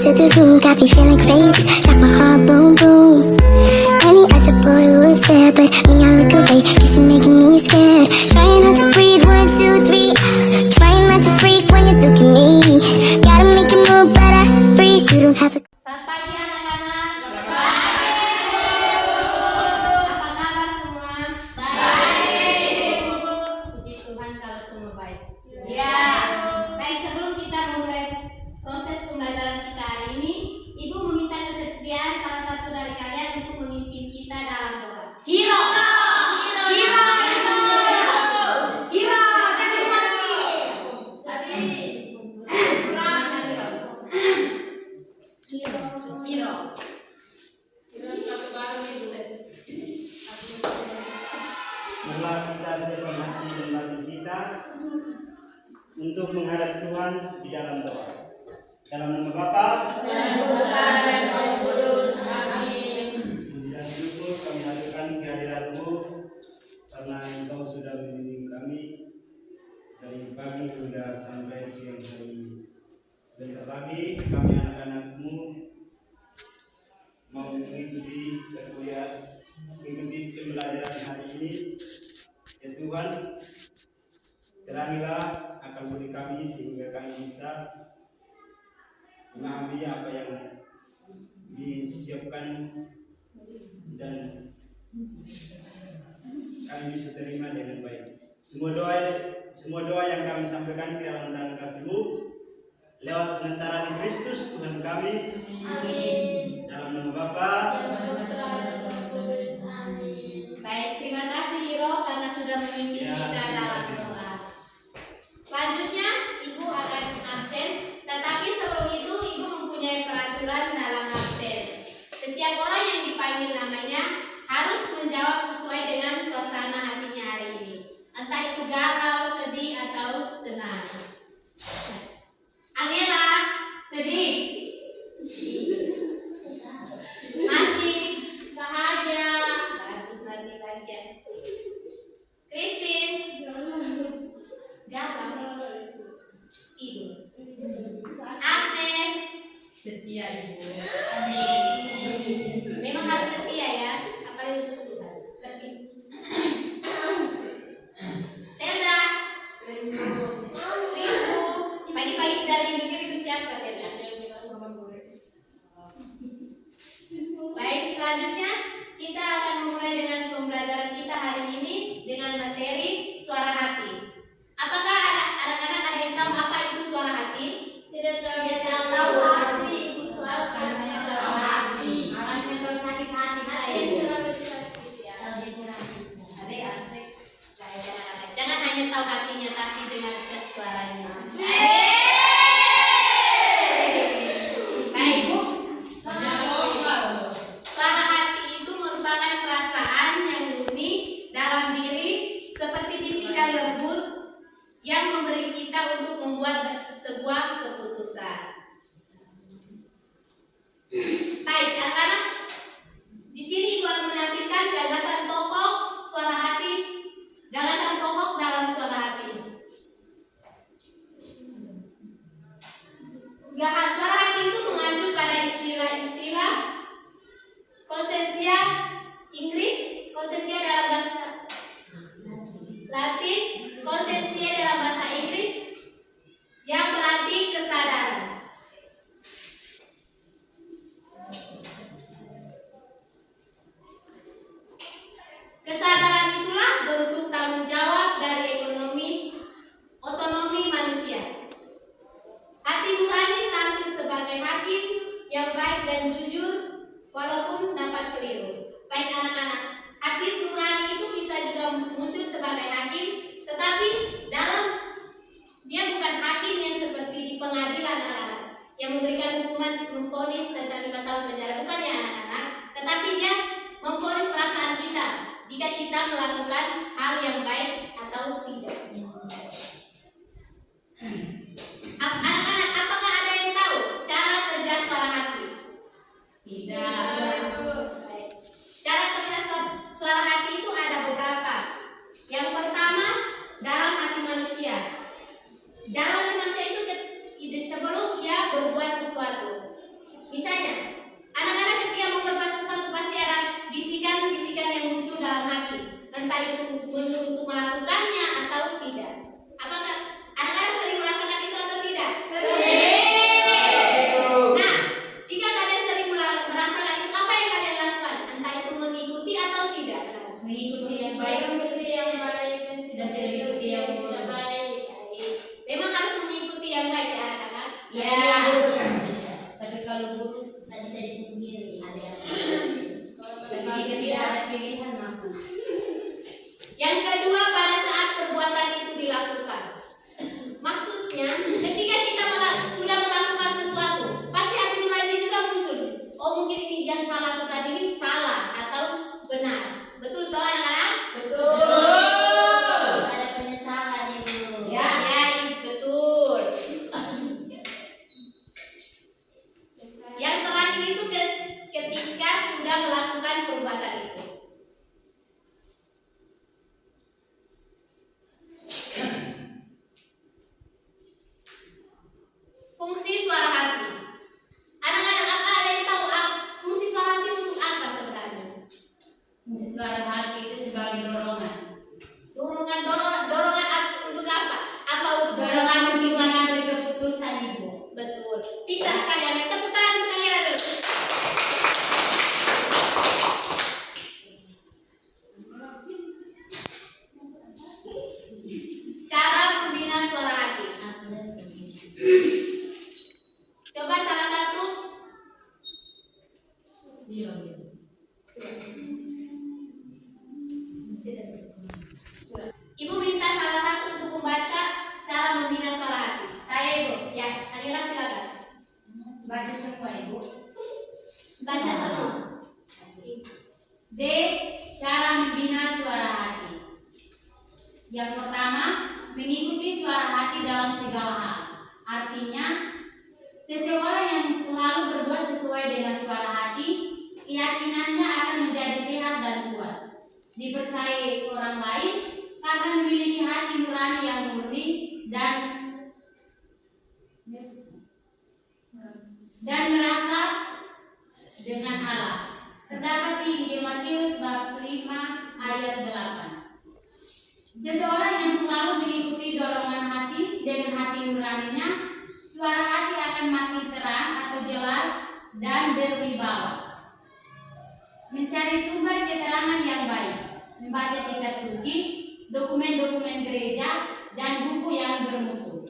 to the room, got me feeling crazy. Shot my heart, boom, boom. Any other boy would stare, but me, I look away, cause you're making me scared. Trying not to breathe, 1, 2, 3. Trying not to freak when you look at me. Gotta make it move, but I freeze. You don't have a... Selamat pagi anak-anak. Selamat pagi. Apa kabar semua? Baik. Puji Tuhan kalau semua baik. Ya. Baik, sebelum kita mulai proses pembelajaran kita hari ini, Ibu meminta kesetiaan salah satu dari kalian untuk memimpin kita dalam doa. Hiro. Marilah kita siapkan hati dan batin kita untuk menghadap Tuhan di dalam doa. Dalam nama Bapa Dan Putra dan Roh Kudus. Amin. puji dan syukur kami haturkan kehadirat-Mu karena Engkau sudah membimbing kami dari pagi hingga sampai siang hari ini. Sebentar lagi kami anak-anak-Mu mau mengikuti pembelajaran hari ini. Ya Tuhan, terangilah akal budi kami sehingga kami bisa memahami apa yang disiapkan dan kami bisa terima dengan baik. Semua doa yang kami sampaikan ke dalam tangan kasih-Mu lewat pengantaran Kristus Tuhan kami. Amin. Dalam nama Bapa. Baik, terima kasih Hiro karena sudah memimpin Ya. kita dalam doa. Selanjutnya Ibu akan absen, tetapi sebelum itu Ibu mempunyai peraturan dalam absen. Setiap orang yang dipanggil namanya harus menjawab sesuai dengan suasana hatinya hari ini. Entah itu galau, sedih atau senang. Angela, sedih. Mati. Bahagia. Bagus, berarti bahagia. Christine. Gagal. Ibu. Agnes. Setia Ibu. Memang harus setia ya, apalagi untuk Tuhan. Telda. Rindu. Pagi-pagi sudah rindu diri siapa Telda? Baik, selanjutnya kita akan memulai dengan pembelajaran kita hari ini dengan materi suara hati. Apakah anak-anak ada yang tahu apa itu suara hati? Tidak tahu hati itu suara hanya tahu hati. Hanya tahu sakit hati saya. Ada asik. Jangan hanya tahu hatinya tapi dengan suaranya. Baik Bu. Suara hati itu merupakan perasaan yang murni dalam diri seperti bisikan lembut yang memberi kita untuk membuat sebuah keputusan. Baik, anak-anak, di sini Ibu akan menampilkan gagasan pokok suara hati, gagasan pokok dalam suara hati. Suara hati itu mengacu pada istilah-istilah konsensia Inggris, konsensia dalam bahasa Latin, konsensia dalam bahasa Inggris yang berarti kesadaran. Kesadaran itulah bentuk tanggung jawab dari otonomi manusia. Hati nurani tampil sebagai hakim yang baik dan jujur walaupun dapat keliru. Baik anak-anak, hati nurani itu bisa juga muncul sebagai hakim, tetapi dia bukan hakim yang seperti di pengadilan anak-anak, yang memberikan hukuman memvonis tentang 5 tahun penjara, bukan ya anak-anak, tetapi dia memvonis perasaan kita jika kita melakukan hal yang baik atau tidak. Anak-anak, apakah ada yang tahu cara kerja suara hati? Tidak. Baik. Cara kerja suara hati itu ada beberapa. Yang pertama, dalam hati manusia. Dalam hati manusia itu sebelum ia berbuat sesuatu. Misalnya, anak-anak ketika mau berbuat sesuatu pasti ada bisikan-bisikan yang muncul dalam hati. Entah itu menyuruh untuk melakukannya atau tidak. Apakah anak-anak sering merasakan itu atau tidak? Nah, jika kalian sering merasakan itu, apa yang kalian lakukan? Entah itu mengikuti atau tidak. Mengikuti yang baik, dan tidak mengikuti yang buruk. Memang harus mengikuti yang baik ya anak-anak. Ya. Tapi kalau buruk tak bisa dipungkiri. Jadi ketika ada pilihan maka. Yang kedua, pada saat perbuatan itu dilakukan. Maksudnya, ketika kita sudah melakukan sesuatu, pasti hati nurani juga muncul. Oh, mungkin ini yang saya lakukan ini salah atau benar. Betul toh anak-anak? Betul. Ada penyesalan Ibu. Ya, betul. Yang terakhir itu ketika sudah melakukan perbuatan itu. Fungsi suara hati. Anak-anak, apa ada yang tahu fungsi suara hati untuk apa sebenarnya? Fungsi suara hati itu sebagai dorongan. Dorongan untuk apa? Apa untuk Dorongan dorongan untuk musiman? mengambil keputusan Ibu. Betul. Pintar sekalian. Yang tepuk tangan untuk Kang Ira dulu. Cara membina suara hati. Coba salah satu. Ibu minta salah satu untuk membaca cara membina suara hati. Saya Ibu. Ya, Kang Ira silakan. Baca semua Ibu. Baca semua. D. Cara membina suara hati. Yang pertama, mengikuti suara hati dalam segala hal. Artinya, seseorang yang selalu berbuat sesuai dengan suara hati, keyakinannya akan menjadi sehat dan kuat. Dipercayai orang lain karena memiliki hati nurani yang murni dan merasa dengan Allah. Terdapat di Injil Matius bab 5 ayat 8. Seseorang yang selalu mengikuti dorongan hati dengan hati nuraninya, suara hati akan makin terang atau jelas dan berwibawa. Mencari sumber keterangan yang baik, membaca kitab suci, dokumen-dokumen gereja, dan buku yang bermutu.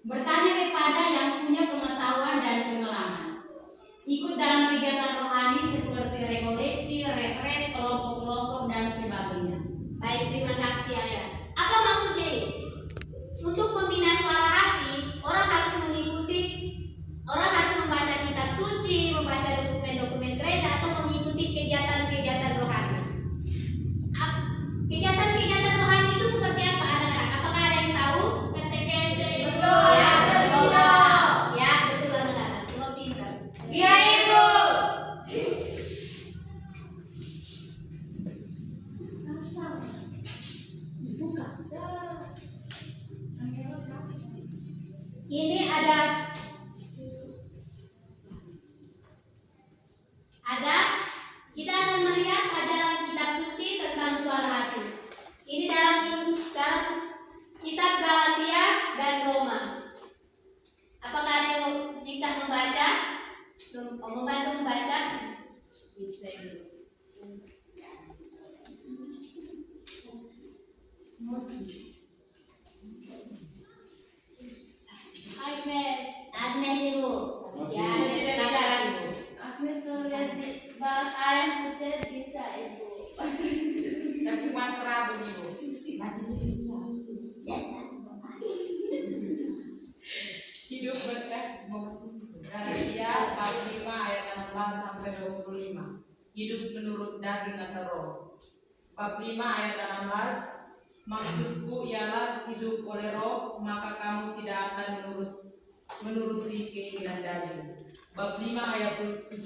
Bertanya kepada yang punya pengetahuan dan pengalaman. Ikut dalam kegiatan rohani seperti rekoleksi, retret, kelompok-kelompok, dan sebagainya. Baik, terima kasih Ayah. Apa maksudnya ini? Untuk membina suara hati, orang harus membaca kitab suci, membaca dokumen-dokumen gereja, atau mengikuti kegiatan-kegiatan rohani. Kegiatan-kegiatan rohani itu seperti apa anak-anak? Apakah ada yang tahu? Betul. Ya, betul. Ya, betul anak-anak. Semua pintar. Iya Ibu. Ini kita akan melihat ajaran kitab suci tentang suara hati. Ini dalam kitab Galatia dan Roma. Apakah ada yang bisa membaca? Membantu membaca? Bisa. Agnes Ibu. Ya, silakan Ibu. Agnes melihat bahas ayat percaya bisa Ibu. Tapi mantra Ibu. Hidup berkat Galatia bab 5 ayat 16 sampai 25. Hidup menurut daging atau roh. Bab 5 ayat 16. Maksudku ialah hidup oleh roh, maka kamu tidak akan menuruti keinginan daging. Bab 5 ayat 17.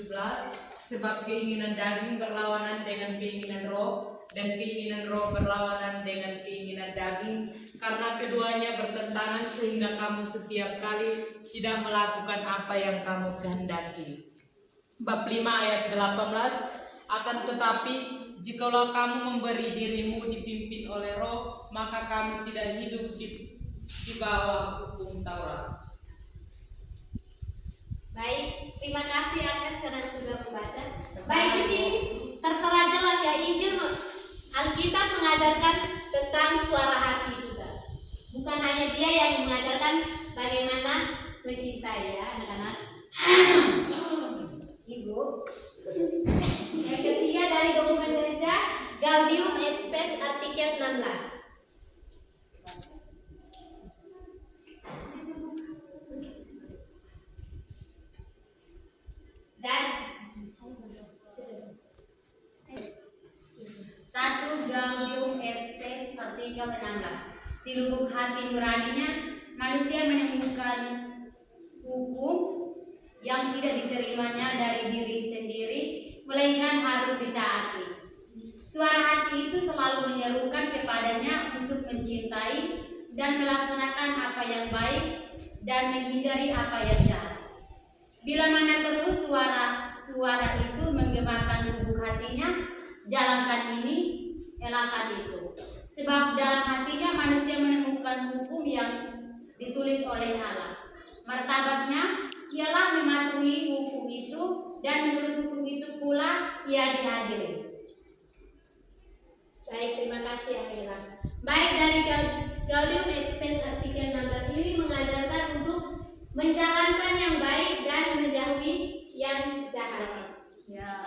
Sebab keinginan daging berlawanan dengan keinginan roh, dan keinginan roh berlawanan dengan keinginan daging, karena keduanya bertentangan sehingga kamu setiap kali tidak melakukan apa yang kamu kehendaki. Bab 5 ayat 18, akan tetapi jikalau kamu memberi dirimu dipimpin oleh roh, maka kamu tidak hidup di bawah hukum Taurat. Baik, terima kasih Agnes karena sudah membaca. Baik, di sini tertera jelas ya, Injil Alkitab mengajarkan tentang suara hati juga. Bukan hanya dia yang mengajarkan bagaimana mencintai ya anak-anak. Ibu. Yang ketiga dari dokumen gereja Gaudium et Spes artikel 16. Dan 1 Gaudium et Spes artikel 16. Di lubuk hati nuraninya manusia menemukan hukum yang tidak diterimanya dari diri sendiri, melainkan harus ditaati. Suara hati itu selalu menyerukan kepadanya untuk mencintai dan melaksanakan apa yang baik dan menghindari apa yang jahat. Bila mana perlu suara itu menggemakan lubuk hatinya, jalankan ini, elakkan itu. Sebab dalam hatinya manusia menemukan hukum yang ditulis oleh Allah. Martabatnya ialah mematuhi hukum itu, dan menurut hukum itu pula ia dihadiri. baik, terima kasih Akira. Baik, dari Gaudium et Spes artikel 16 ini mengajarkan untuk menjalankan yang baik dan menjauhi yang jahat. Ya.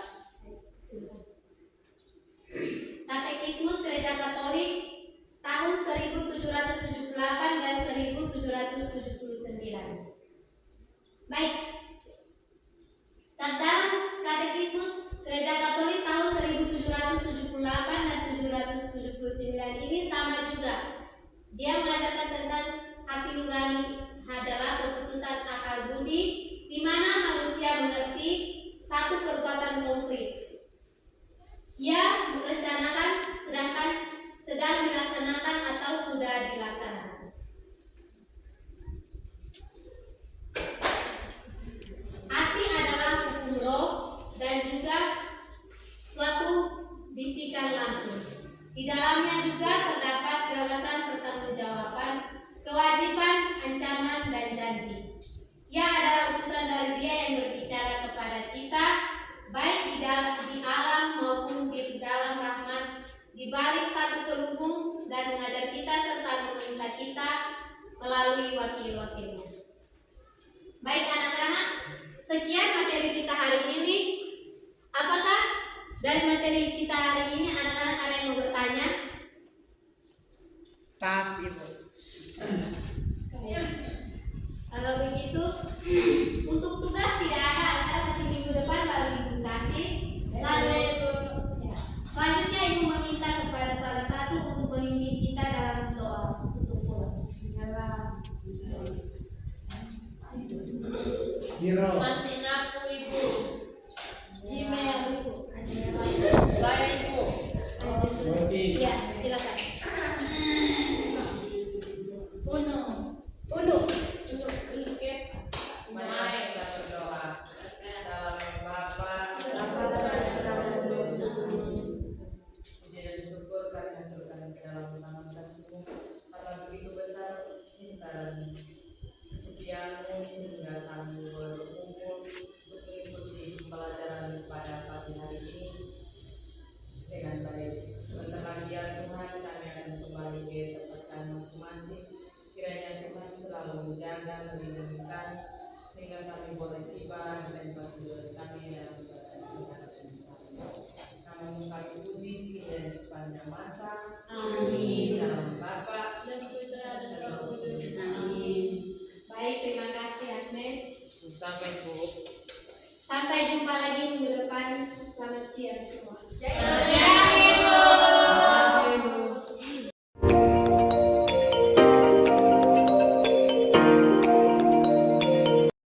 Katekismus Gereja Katolik tahun 1778 dan 1779. Baik. Dalam Katekismus Gereja Katolik tahun 1778 dan 779 ini sama juga. Dia mengajarkan tentang hati nurani adalah keputusan akal budi, di mana manusia mengerti satu perbuatan konkret. Ia merencanakan sedangkan sedang dilaksanakan atau sudah dilaksanakan. Hati adalah hukum roh dan juga suatu bisikan langsung. Di dalamnya juga terdapat gagasan pertanggungjawaban, kewajiban, ancaman, dan janji. Ia adalah utusan dari Dia yang berbicara kepada kita, baik di alam maupun di dalam rahmat, di balik satu selubung, dan mengajar kita serta meminta kita melalui wakil-wakilnya. Baik anak-anak, sekian materi kita hari ini. Apakah dari materi kita hari ini anak-anak ada yang mau bertanya? Tas Ibu. Kalau begitu, untuk tugas tidak ada, anak-anak nanti minggu depan baru Ibu kasih. Lalu, ya. Selanjutnya Ibu meminta kepada salah satu untuk memimpin kita dalam doa untuk pulang. Hiro. Bantuin aku Ibu. Email Ibu. Saya Ibu. Roti. Ya, silakan. Dulu ya. Mari kita berdoa. Dalam nama Bapa dan Roh Kudus. Puji dan syukur kami haturkan ke dalam nama kasih-Mu, karena begitu besar cinta dan kesetiaan-Mu sehingga kami boleh berkumpul untuk mengikuti pelajaran pada pagi hari ini dengan baik. Sebentar lagi ya Tuhan, kami akan kembali ke tempat kami masing-masing. Kiranya Tuhan selalu menjaga, melindungi kami, sehingga kami boleh tiba di tempat tujuan kami dalam keadaan sehat dan selamat. Namun kami puji dan sepanjang masa. Amin. Dalam Bapa dan Putra dan Roh Kudus. Amin. Baik, terima kasih Agnes. Sampai Bu. Sampai jumpa lagi minggu depan. Selamat siang semua.